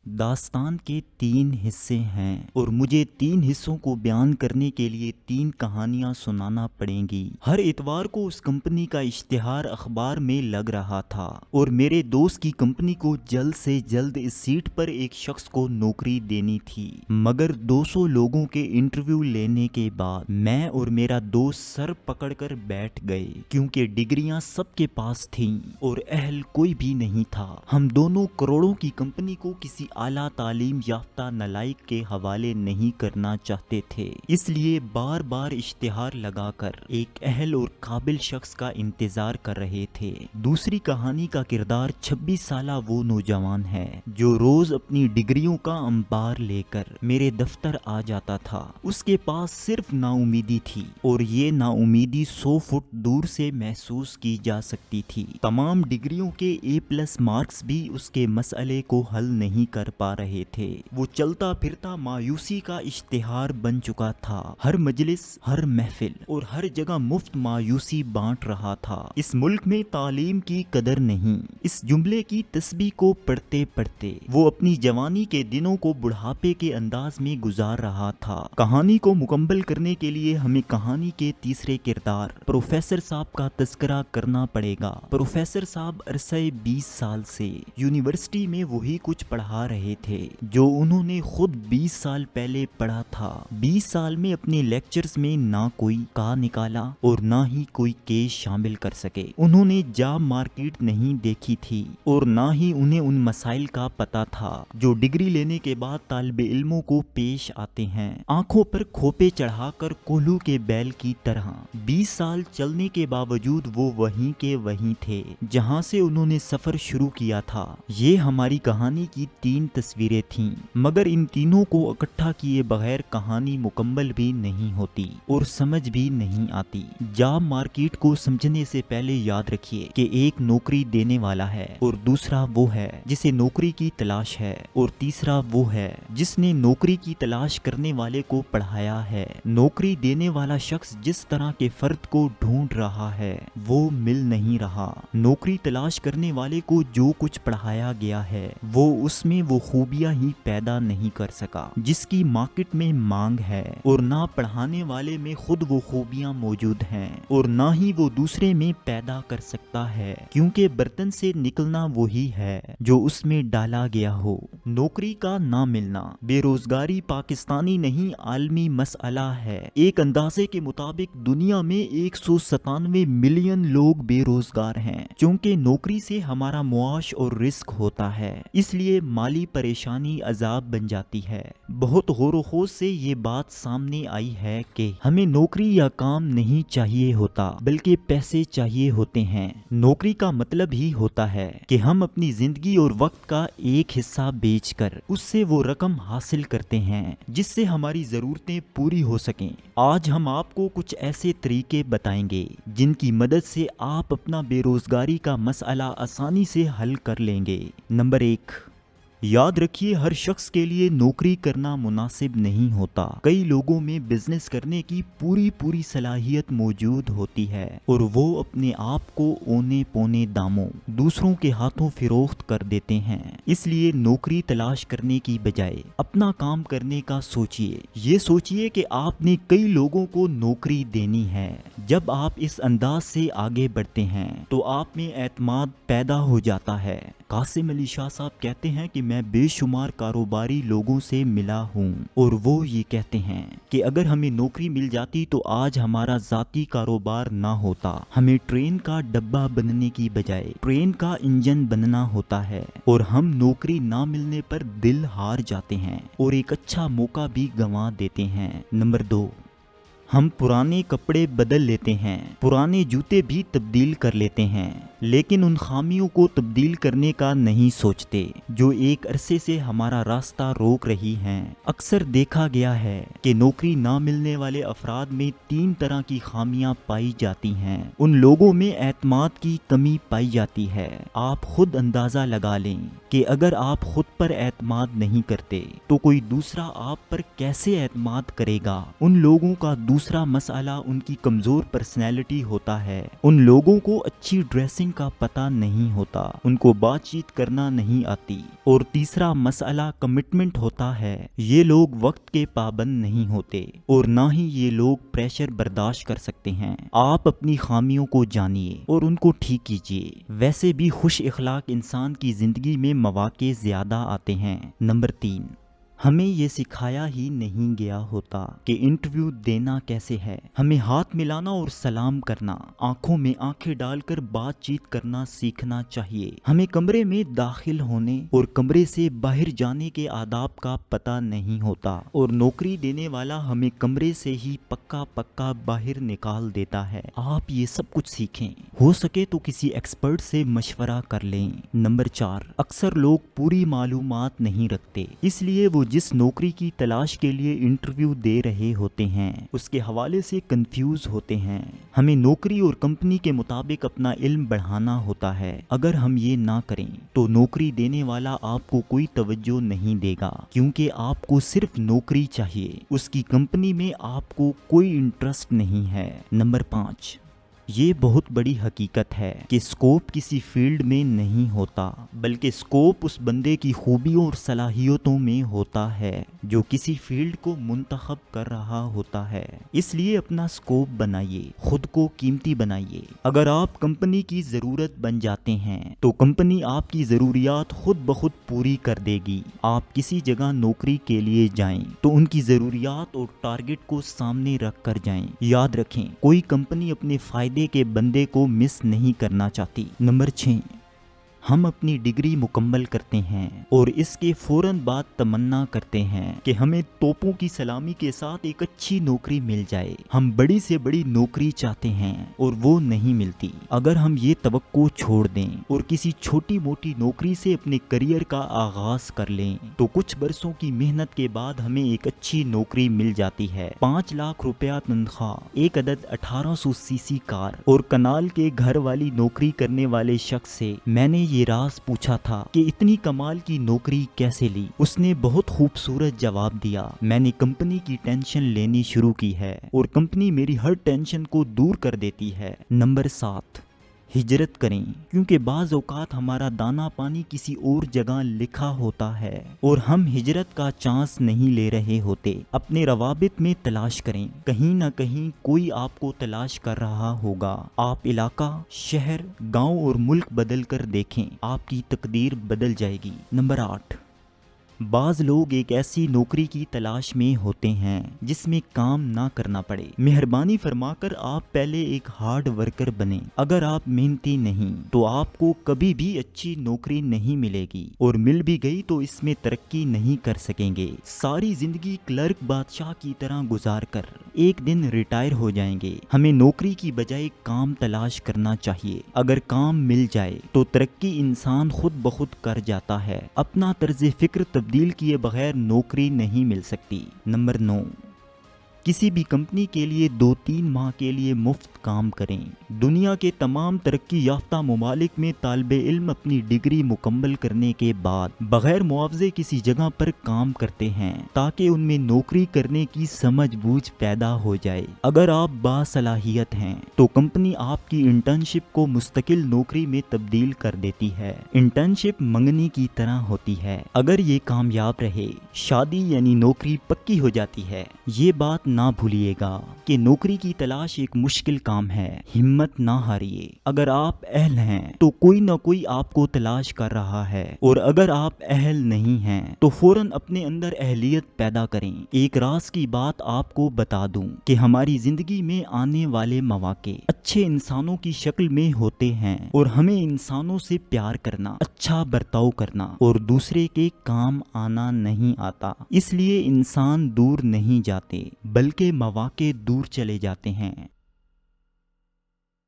داستان کے 3 حصے ہیں اور مجھے 3 حصوں کو بیان کرنے کے لیے 3 کہانیاں سنانا پڑیں گی۔ ہر اتوار کو اس کمپنی کا اشتہار اخبار میں لگ رہا تھا اور میرے دوست کی کمپنی کو جلد سے جلد اس سیٹ پر ایک شخص کو نوکری دینی تھی، مگر 200 لوگوں کے انٹرویو لینے کے بعد میں اور میرا دوست سر پکڑ کر بیٹھ گئے، کیونکہ ڈگریاں سب کے پاس تھیں اور اہل کوئی بھی نہیں تھا۔ ہم دونوں کروڑوں کی کمپنی کو کسی اعلیٰ تعلیم یافتہ نالائق کے حوالے نہیں کرنا چاہتے تھے، اس لیے بار بار اشتہار لگا کر ایک اہل اور قابل شخص کا انتظار کر رہے تھے۔ دوسری کہانی کا کردار 26 سالہ وہ نوجوان ہے جو روز اپنی ڈگریوں کا انبار لے کر میرے دفتر آ جاتا تھا۔ اس کے پاس صرف نا امیدی تھی اور یہ نا امیدی 100 فٹ دور سے محسوس کی جا سکتی تھی۔ تمام ڈگریوں کے A+ مارکس بھی اس کے مسئلے کو حل نہیں کر پا رہے تھے۔ وہ چلتا پھرتا مایوسی کا اشتہار بن چکا تھا۔ ہر مجلس، ہر محفل اور ہر جگہ مفت مایوسی بانٹ رہا تھا۔ اس ملک میں تعلیم کی قدر نہیں، اس جملے کی تسبیح کو پڑھتے پڑھتے وہ اپنی جوانی کے دنوں کو بڑھاپے کے انداز میں گزار رہا تھا۔ کہانی کو مکمل کرنے کے لیے ہمیں کہانی کے تیسرے کردار پروفیسر صاحب کا تذکرہ کرنا پڑے گا۔ پروفیسر صاحب عرصہ 20 سال سے یونیورسٹی میں وہی کچھ پڑھا رہے تھے جو انہوں نے خود 20 سال پہلے پڑھا تھا۔ 20 سال میں اپنے لیکچرز میں نہ کوئی کا نکالا اور نہ ہی کوئی کیس شامل کر سکے۔ انہوں نے جاب مارکیٹ نہیں دیکھی تھی اور نہ ہی انہیں ان مسائل کا پتہ تھا جو ڈگری لینے کے بعد طالب علموں کو پیش آتے ہیں، آنکھوں پر کھوپے چڑھا کر کوہلو کے بیل کی طرح۔ 20 سال چلنے کے باوجود وہ وہیں کے وہیں تھے جہاں سے انہوں نے سفر شروع کیا تھا۔ یہ ہماری کہانی کی 3 تصویریں تھیں، مگر ان تینوں کو اکٹھا کیے بغیر کہانی مکمل بھی نہیں ہوتی اور سمجھ بھی نہیں آتی۔ جاب مارکیٹ کو سمجھنے سے پہلے یاد رکھیے کہ ایک نوکری دینے والا ہے اور دوسرا وہ ہے جسے نوکری کی تلاش ہے اور تیسرا وہ ہے جس نے نوکری کی تلاش کرنے والے کو پڑھایا ہے۔ نوکری دینے والا شخص جس طرح کے فرد کو ڈھونڈ رہا ہے وہ مل نہیں رہا۔ نوکری تلاش کرنے والے کو جو کچھ پڑھایا گیا ہے وہ اس میں وہ خوبیاں ہی پیدا نہیں کر سکا جس کی مارکیٹ میں مانگ ہے، اور نہ پڑھانے والے میں خود وہ خوبیاں موجود ہیں اور نہ ہی وہ دوسرے میں پیدا کر سکتا ہے، کیونکہ برتن سے نکلنا وہی ہے جو اس میں ڈالا گیا ہو۔ نوکری کا نہ ملنا، بے روزگاری پاکستانی نہیں عالمی مسئلہ ہے۔ ایک اندازے کے مطابق دنیا میں 197 ملین لوگ بے روزگار ہیں۔ چونکہ نوکری سے ہمارا معاش اور رزق ہوتا ہے، اس لیے مالی پریشانی عذاب بن جاتی ہے۔ بہت غور و خوض سے یہ بات سامنے آئی ہے کہ ہمیں نوکری یا کام نہیں چاہیے ہوتا بلکہ پیسے چاہیے ہوتے ہیں۔ نوکری کا مطلب ہی ہوتا ہے کہ ہم اپنی زندگی اور وقت کا ایک حصہ بیچ کر اس سے وہ رقم حاصل کرتے ہیں جس سے ہماری ضرورتیں پوری ہو سکیں۔ آج ہم آپ کو کچھ ایسے طریقے بتائیں گے جن کی مدد سے آپ اپنا بے روزگاری کا مسئلہ آسانی سے حل کر لیں گے۔ نمبر 1، یاد رکھیے ہر شخص کے لیے نوکری کرنا مناسب نہیں ہوتا۔ کئی لوگوں میں بزنس کرنے کی پوری صلاحیت موجود ہوتی ہے اور وہ اپنے آپ کو اونے پونے داموں دوسروں کے ہاتھوں فروخت کر دیتے ہیں۔ اس لیے نوکری تلاش کرنے کی بجائے اپنا کام کرنے کا سوچیے۔ یہ سوچیے کہ آپ نے کئی لوگوں کو نوکری دینی ہے۔ جب آپ اس انداز سے آگے بڑھتے ہیں تو آپ میں اعتماد پیدا ہو جاتا ہے۔ قاسم علی شاہ صاحب کہتے ہیں کہ میں بے شمار کاروباری لوگوں سے ملا ہوں اور وہ یہ کہتے ہیں کہ اگر ہمیں نوکری مل جاتی تو آج ہمارا ذاتی کاروبار نہ ہوتا، ہمیں ٹرین کا ڈبہ بننے کی بجائے ٹرین کا انجن بننا ہوتا ہے، اور ہم نوکری نہ ملنے پر دل ہار جاتے ہیں اور ایک اچھا موقع بھی گنوا دیتے ہیں۔ نمبر 2، ہم پرانے کپڑے بدل لیتے ہیں، پرانے جوتے بھی تبدیل کر لیتے ہیں، لیکن ان خامیوں کو تبدیل کرنے کا نہیں سوچتے جو ایک عرصے سے ہمارا راستہ روک رہی ہیں۔ اکثر دیکھا گیا ہے کہ نوکری نہ ملنے والے افراد میں 3 طرح کی خامیاں پائی جاتی ہیں۔ ان لوگوں میں اعتماد کی کمی پائی جاتی ہے۔ آپ خود اندازہ لگا لیں کہ اگر آپ خود پر اعتماد نہیں کرتے تو کوئی دوسرا آپ پر کیسے اعتماد کرے گا۔ ان لوگوں کا دوسرا مسئلہ ان کی کمزور پرسنالٹی ہوتا ہے۔ ان لوگوں کو اچھی ڈریسنگ سوالسنگ کا پتہ نہیں ہوتا، ان کو بات چیت کرنا نہیں آتی۔ اور تیسرا مسئلہ کمٹمنٹ ہوتا ہے، یہ لوگ وقت کے پابند نہیں ہوتے اور نہ ہی یہ لوگ پریشر برداشت کر سکتے ہیں۔ آپ اپنی خامیوں کو جانیے اور ان کو ٹھیک کیجیے، ویسے بھی خوش اخلاق انسان کی زندگی میں مواقع زیادہ آتے ہیں۔ نمبر 3، ہمیں یہ سکھایا ہی نہیں گیا ہوتا کہ انٹرویو دینا کیسے ہے۔ ہمیں ہاتھ ملانا اور سلام کرنا، آنکھوں میں آنکھیں ڈال کر بات چیت کرنا سیکھنا چاہیے۔ ہمیں کمرے میں داخل ہونے اور کمرے سے باہر جانے کے آداب کا پتہ نہیں ہوتا اور نوکری دینے والا ہمیں کمرے سے ہی پکا باہر نکال دیتا ہے۔ آپ یہ سب کچھ سیکھیں، ہو سکے تو کسی ایکسپرٹ سے مشورہ کر لیں۔ نمبر 4، اکثر لوگ پوری معلومات نہیں رکھتے، اس لیے وہ جس نوکری کی تلاش کے لیے انٹرویو دے رہے ہوتے ہیں اس کے حوالے سے کنفیوز ہوتے ہیں۔ ہمیں نوکری اور کمپنی کے مطابق اپنا علم بڑھانا ہوتا ہے۔ اگر ہم یہ نہ کریں تو نوکری دینے والا آپ کو کوئی توجہ نہیں دے گا، کیونکہ آپ کو صرف نوکری چاہیے، اس کی کمپنی میں آپ کو کوئی انٹرسٹ نہیں ہے۔ نمبر 5، یہ بہت بڑی حقیقت ہے کہ سکوپ کسی فیلڈ میں نہیں ہوتا، بلکہ سکوپ اس بندے کی خوبیوں اور صلاحیتوں میں ہوتا ہے جو کسی فیلڈ کو منتخب کر رہا ہوتا ہے۔ اس لیے اپنا سکوپ بنائیے، خود کو قیمتی بنائیے۔ اگر آپ کمپنی کی ضرورت بن جاتے ہیں تو کمپنی آپ کی ضروریات خود بخود پوری کر دے گی۔ آپ کسی جگہ نوکری کے لیے جائیں تو ان کی ضروریات اور ٹارگٹ کو سامنے رکھ کر جائیں۔ یاد رکھیں، کوئی کمپنی اپنے فائدے کے بندے کو مس نہیں کرنا چاہتی۔ نمبر 6، ہم اپنی ڈگری مکمل کرتے ہیں اور اس کے فوراً بعد تمنا کرتے ہیں کہ ہمیں توپوں کی سلامی کے ساتھ ایک اچھی نوکری مل جائے۔ ہم بڑی سے بڑی نوکری چاہتے ہیں اور وہ نہیں ملتی۔ اگر ہم یہ توقع چھوڑ دیں اور کسی چھوٹی موٹی نوکری سے اپنے کریئر کا آغاز کر لیں تو کچھ برسوں کی محنت کے بعد ہمیں ایک اچھی نوکری مل جاتی ہے۔ 5 لاکھ روپیہ تنخواہ، ایک عدد 1800 سی سی کار اور کنال کے گھر والی نوکری کرنے والے شخص سے میں نے یہ راز پوچھا تھا کہ اتنی کمال کی نوکری کیسے لی۔ اس نے بہت خوبصورت جواب دیا، میں نے کمپنی کی ٹینشن لینی شروع کی ہے اور کمپنی میری ہر ٹینشن کو دور کر دیتی ہے۔ نمبر 7، ہجرت کریں، کیونکہ بعض اوقات ہمارا دانا پانی کسی اور جگہ لکھا ہوتا ہے اور ہم ہجرت کا چانس نہیں لے رہے ہوتے۔ اپنے روابط میں تلاش کریں، کہیں نہ کہیں کوئی آپ کو تلاش کر رہا ہوگا۔ آپ علاقہ، شہر، گاؤں اور ملک بدل کر دیکھیں، آپ کی تقدیر بدل جائے گی۔ نمبر 8، بعض لوگ ایک ایسی نوکری کی تلاش میں ہوتے ہیں جس میں کام نہ کرنا پڑے۔ مہربانی فرما کر آپ پہلے ایک ہارڈ ورکر بنیں۔ اگر آپ محنتی نہیں تو آپ کو کبھی بھی اچھی نوکری نہیں ملے گی اور مل بھی گئی تو اس میں ترقی نہیں کر سکیں گے۔ ساری زندگی کلرک بادشاہ کی طرح گزار کر ایک دن ریٹائر ہو جائیں گے۔ ہمیں نوکری کی بجائے کام تلاش کرنا چاہیے۔ اگر کام مل جائے تو ترقی انسان خود بخود کر جاتا ہے۔ اپنا طرز فکر تبدیل کیے بغیر نوکری نہیں مل سکتی۔ نمبر 9، کسی بھی کمپنی کے لیے 2-3 ماہ کے لیے مفت کام کریں۔ دنیا کے تمام ترقی یافتہ ممالک میں طالب علم اپنی ڈگری مکمل کرنے کے بعد بغیر معاوضے کسی جگہ پر کام کرتے ہیں تاکہ ان میں نوکری کرنے کی سمجھ بوجھ پیدا ہو جائے۔ اگر آپ باصلاحیت ہیں تو کمپنی آپ کی انٹرنشپ کو مستقل نوکری میں تبدیل کر دیتی ہے۔ انٹرنشپ منگنی کی طرح ہوتی ہے، اگر یہ کامیاب رہے شادی یعنی نوکری پکی ہو جاتی ہے۔ یہ بات نہ بھولیے گا کہ نوکری کی تلاش ایک مشکل کام ہے، ہمت نہ ہاریے۔ اگر آپ اہل ہیں تو کوئی نہ کوئی آپ کو تلاش کر رہا ہے اور اگر آپ اہل نہیں ہیں تو فوراً اپنے اندر اہلیت پیدا کریں۔ ایک راز کی بات آپ کو بتا دوں کہ ہماری زندگی میں آنے والے مواقع اچھے انسانوں کی شکل میں ہوتے ہیں اور ہمیں انسانوں سے پیار کرنا، اچھا برتاؤ کرنا اور دوسرے کے کام آنا نہیں آتا۔ اس لیے انسان دور نہیں جاتے بلکہ مواقع دور چلے جاتے ہیں۔